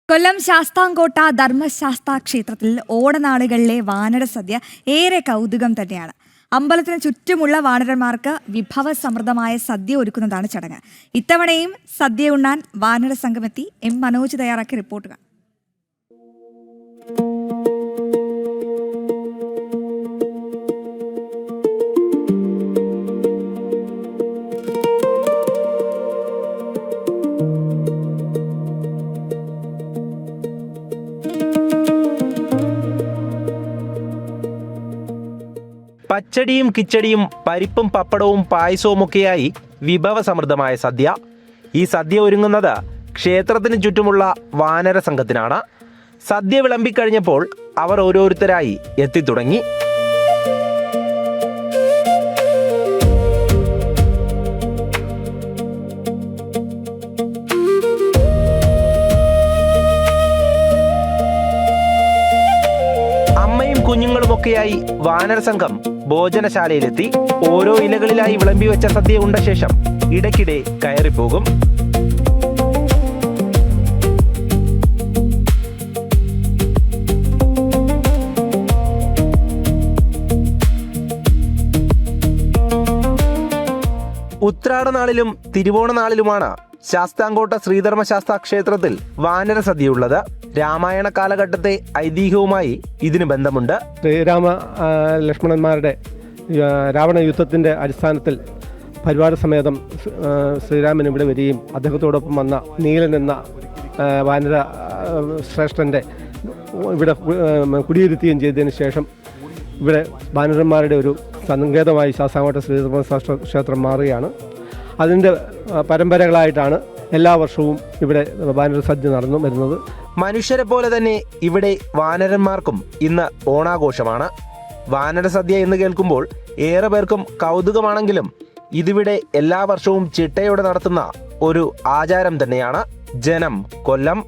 കൊല്ലം ശാസ്താംകോട്ട ധർമ്മശാസ്താ ക്ഷേത്രത്തിൽ ഓണനാളുകളിലെ വാനരസദ്യ ഏറെ കൗതുകം തന്നെയാണ്. അമ്പലത്തിന് ചുറ്റുമുള്ള വാനരന്മാർക്ക് വിഭവസമൃദ്ധമായ സദ്യ ഒരുക്കുന്നതാണ് ചടങ്ങ്. ഇത്തവണയും സദ്യ ഉണ്ണാൻ വാനര സംഘമെത്തി. എം മനോജ് തയ്യാറാക്കിയ റിപ്പോർട്ട് കാണാം. പച്ചടിയും കിച്ചടിയും പരിപ്പും പപ്പടവും പായസവുമൊക്കെയായി വിഭവസമൃദ്ധമായ സദ്യ. ഈ സദ്യ ഒരുങ്ങുന്നത് ക്ഷേത്രത്തിന് ചുറ്റുമുള്ള വാനര സംഘത്തിനാണ്. സദ്യ വിളമ്പിക്കഴിഞ്ഞപ്പോൾ അവർ ഓരോരുത്തരായി എത്തിത്തുടങ്ങി. അമ്മയും കുഞ്ഞുങ്ങളുമൊക്കെയായി വാനര സംഘം ഭോജനശാലയിലെത്തി. ഓരോ ഇലകളിലായി വിളമ്പി വെച്ച സദ്യ ഉണ്ട ശേഷം ഇടയ്ക്കിടെ കയറിപ്പോകും. ഉത്രാടനാളിലും തിരുവോണനാളിലുമാണ് ശാസ്താംകോട്ട ശ്രീധർമ്മശാസ്താ ക്ഷേത്രത്തിൽ വാനര സദ്യയുള്ളത്. രാമായണ കാലഘട്ടത്തെ ഐതിഹ്യവുമായി ഇതിന് ബന്ധമുണ്ട്. ശ്രീരാമ ലക്ഷ്മണന്മാരുടെ രാവണ യുദ്ധത്തിൻ്റെ അടിസ്ഥാനത്തിൽ പരിവാര സമേതം ശ്രീരാമൻ ഇവിടെ വരികയും അദ്ദേഹത്തോടൊപ്പം വന്ന നീലൻ എന്ന വാനര ശ്രേഷ്ഠൻ്റെ ഇവിടെ കുടിയിരുത്തുകയും ചെയ്തതിന് ശേഷം ഇവിടെ വാനരന്മാരുടെ ഒരു സങ്കേതമായി ശാസ്താംകോട്ട ശ്രീധർമ്മശാസ്ത്ര ക്ഷേത്രം മാറുകയാണ്. അതിൻ്റെ പരമ്പരകളായിട്ടാണ് എല്ലാ വർഷവും ഇവിടെ വാനര സദ്യ നടന്നു വരുന്നത്. മനുഷ്യരെ പോലെ തന്നെ ഇവിടെ വാനരന്മാർക്കും ഇന്ന് ഓണാഘോഷമാണ്. വാനര സദ്യ എന്ന് കേൾക്കുമ്പോൾ ഏറെ പേർക്കും കൗതുകമാണെങ്കിലും ഇതിവിടെ എല്ലാ വർഷവും ചിട്ടയോടെ നടത്തുന്ന ഒരു ആചാരം തന്നെയാണ്. ജനം, കൊല്ലം.